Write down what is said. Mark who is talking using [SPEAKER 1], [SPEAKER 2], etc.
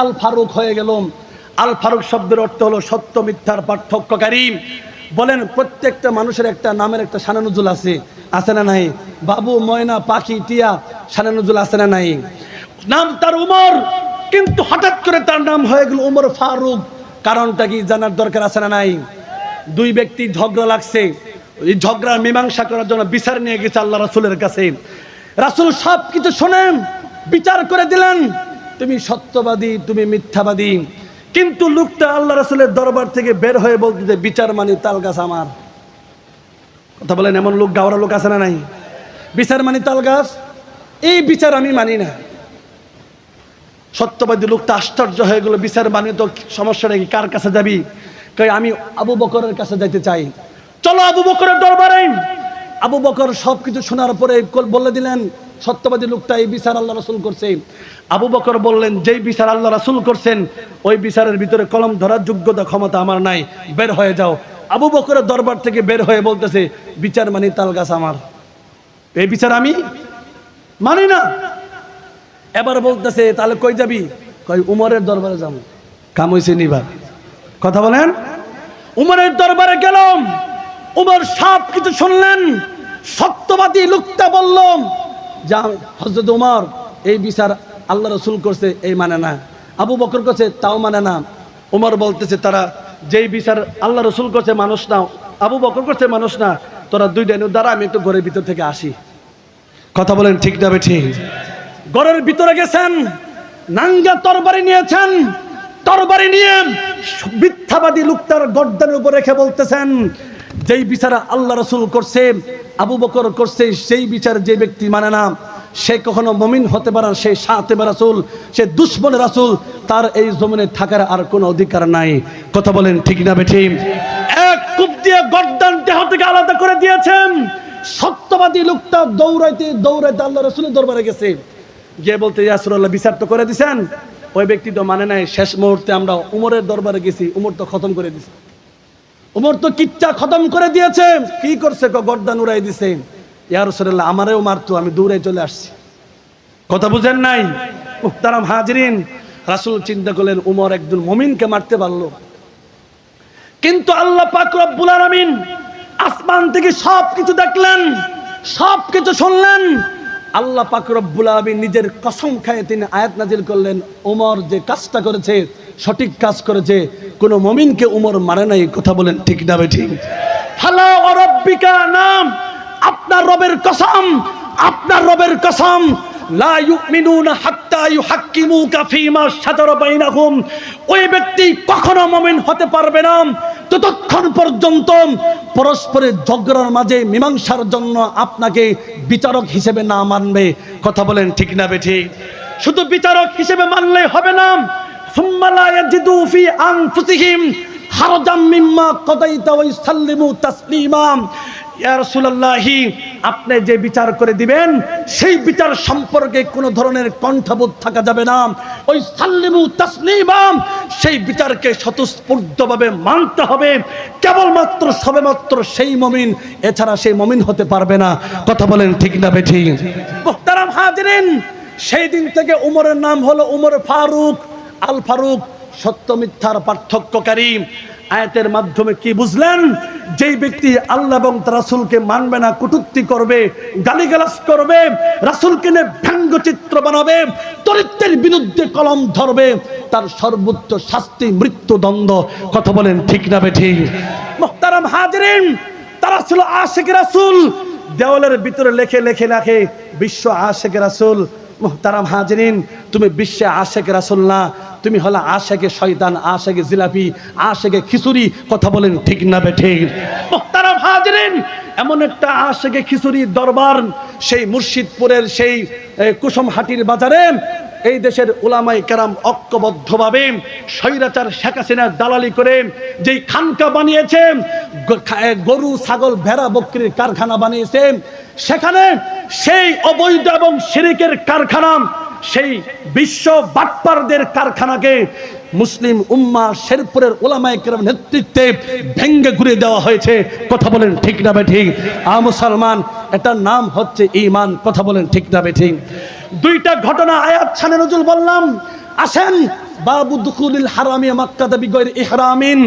[SPEAKER 1] আল ফারুক হয়ে গেল। আল ফারুক শব্দের অর্থ হলো সত্য মিথ্যার পার্থক্যকারী। বলেন প্রত্যেকটা মানুষের একটা নামের একটা শানে নুজুল আছে না নাই? বাবু, ময়না, পাখি, টিয়া, শানে নুজুল আছে না নাই? নাম তার উমর, কিন্তু হঠাৎ করে তার নাম হয়ে গেল উমর ফারুক। কারণটা কি জানার দরকার আছে না নাই? দুই ব্যক্তি ঝগড়া লাগছে, এই ঝগড়ার মীমাংসা করার জন্য বিচার নিয়ে গেছে আল্লাহ রাসূলের কাছে। রাসূল সব কিছু শোনেন, বিচার করে দিলেন, তুমি সত্যবাদী, তুমি মিথ্যাবাদী। কিন্তু লোকটা আল্লাহ রাসূলের দরবার থেকে বের হয়ে বলতে যে বিচার মানি তাল গাছ আমার। কথা বলেন, এমন লোক গাওয়ার লোক আছে না নাই? বিচার মানি তাল গাছ, এই বিচার আমি মানি না। সত্যবাদী লোকটা আশ্চর্য হয়ে গেল, বিচার মানি তো সমস্যা নাকি, কার কাছে যাবি? আমি আবু বকরের কাছে যাইতে চাই। চলো আবু বকরের দরবারে। আবু বকর সবকিছু শোনার পরে বলে দিলেন সত্যবাদী লোকটা এই বিচার আল্লাহ রাসূল করছে। আবু বকর বললেন, যেই বিচার আল্লাহ রাসূল করছেন ওই বিচারের ভিতরে কলম ধরার যোগ্যতা ক্ষমতা আমার নাই, বের হয়ে যাও। আবু বকরের দরবার থেকে বের হয়ে বলতেছে, বিচার মানি তাল গাছ আমার, এই বিচার আমি মানি না। এবার বলতেছে, তাহলে কই যাবি? কই উমরের দরবারে যাবো। কাম হইছে নিবার। কথা বলেন, উমরের দরবারে গেলাম। উমর সব কিছু শুনলেন। সত্যবাদী লোকটা বলল, যা হযরত উমর, এই বিচার আল্লাহ রাসূল করছে, এই মানে না। আবু বকর করছে, তাও মানে না। উমর বলতেছে, তারা যেই বিচার আল্লাহ রাসূল করছে মানুষ না, আবু বকর করছে মানুষ না, তোরা দুইটা দ্বারা আমি একটু ঘরের ভিতর থেকে আসি। কথা বলেন ঠিক না ঠিক? ঘরের ভিতরে গেছেন, নাঙ্গা তরবারি নিয়েছেন, তরবারি নিয়ে মিথ্যাবাদী লোকটার গর্দানের উপর রেখে বলতেছেন, যেই বিচার আল্লাহ রাসূল করছে, আবু বকর করছে, সেই বিচার যে ব্যক্তি মানে না, সে কখনো মুমিন হতে পারে না, সে সাতেবে রাসূল, সে দুশমনে রাসূল, তার এই জমিনে থাকার আর কোনো অধিকার নাই। কথা বলেন ঠিক না বেঠিক? এক কূপ দিয়ে গর্দান দেহ থেকে আলাদা করে দিয়েছেন। সত্যবাদী লোকটা দৌড়াইতে দৌড়াইতে আল্লাহ রাসূলের দরবারে গেছে, গিয়ে বলতে, ইয়া রাসূলুল্লাহ, বিচার তো করে দিছেন, ওই ব্যক্তি তো মানে নাই। শেষ মুহূর্তে আমরা উমরের দরবারে গেছি, উমর তো খতম করে দিছে, উমর তো কিচ্ছা খতম করে দিয়েছে। কি করছে? গর্দান উড়াই দিছে। ইয়া রাসূলুল্লাহ, আমারেও মারতো, আমি দৌড়ে চলে আসছি। কথা বুঝেন নাই? মুহতারাম হাজিরিন, রাসূল চিন্তা করলেন উমর একজন মুমিনকে মারতে পারলো, কিন্তু আল্লাহ পাক রব্বুল আলামিন আসমান থেকে সব কিছু দেখলেন, সব কিছু শুনলেন। আল্লাহ পাক রব্বুল আলামিন নিজের কসম খায় তিনি আয়াত নাজিল করলেন, উমর যে কাজটা করেছে সঠিক কাজ করেছে, কোন মুমিনকে উমর মারে নাই। কথা বলেন ঠিক না বেঠিক? ফালা ওয়া রাব্বিকা, নাম আপনার রবের কসম, আপনার রবের কসম, লা ইউমিনুনা হাত্তা ইউহাক্কিমুকা ফীমা শাজারা বাইনাহুম, ওই ব্যক্তি কখনো মুমিন হতে পারবে না ততক্ষণ পর্যন্ত পরস্পরের ঝগড়ার মাঝে মীমাংসার জন্য আপনাকে বিচারক হিসেবে না মানবে। কথা বলেন ঠিক না বেঠিক? শুধু বিচারক হিসেবে মানলে হবে না, সুম্মা লা ইয়াজিদু ফি আনফুসিহিম হারাজাম মিম্মা কাদাইতা ওয়া ইসাল্লিমু তাসলিমা। ইয়া রাসূলুল্লাহ, আপনি যে বিচার করে দিবেন সেই বিচার সম্পর্কে কোনো ধরনের কণ্ঠাবোধ থাকা যাবে না। ওই সাল্লিমু তাসলিমা, সেই বিচারকে স্বতঃস্ফূর্তভাবে মানতে হবে। কেবলমাত্র সবেমাত্র সেই মুমিন, এছাড়া সেই মুমিন হতে পারবে না। কথা বলেন ঠিক না বেঠিক? মুহতারাম হাজিরিন, সেই দিন থেকে উমরের নাম হলো উমর ফারুক। আল ফারুক, সত্য মিথ্যার পার্থক্যকারী। আয়াতের মাধ্যমে কি বুঝলেন? যেই ব্যক্তি আল্লাহ এবং রাসূলকে মানবে না, কটূক্তি করবে, গালিগালাজ করবে, রাসূলকে নিয়ে ব্যঙ্গচিত্র বানাবে, চরিত্রের বিরুদ্ধে কলম ধরবে, তার সর্বোচ্চ শাস্তি মৃত্যুদণ্ড। কথা বলেন ঠিক না বেঠিক? মুহতারাম হাজিরিন, তারা ছিল আশিক রাসূল। দেওয়ালের ভিতরে লেখে লেখে লেখে বিশ্ব আশিক রাসূল। মুহতারাম হাজিরিন, তুমি বিশ্বে আশিক রাসূল না, তুমি হলো আশিকে শয়তান, আশিকে জিলাপি, আশিকে খিচুড়ি। কথা বলেন ঠিক না বেঠিক? মুহতারাম হাজিরিন, এমন একটা আশিকে খিচুড়ি দরবার সেই মুর্শিদপুরের সেই কুসুমহাটির বাজারে এই দেশের উলামায়ে কেরাম ঐক্যবদ্ধভাবে স্বৈরাচার শেখ হাসিনা দালালি করে যেই খানকা বানিয়েছে, গরু ছাগল ভেড়া বকরির কারখানা বানিয়েছে, সেখানে সেই অবৈধ এবং শিরকের কারখানা, সেই বিশ্ব বাটপারদের কারখানাকে মুসলিম উম্মাহ শেরপুরের উলামায়ে কেরাম নেতৃত্বে ভেঙ্গে ঘুরে দেওয়া হয়েছে। কথা বলেন ঠিক না বেঠিক? মুসলমান, এটার নাম হচ্ছে ঈমান। কথা বলেন ঠিক না বেঠিক? দুইটা ঘটনা আয়াত শানে নজুল বললাম। আসেন বাবু দুখুলিল হারামি মাক্কাতা বিগয়রি ইহরামিন।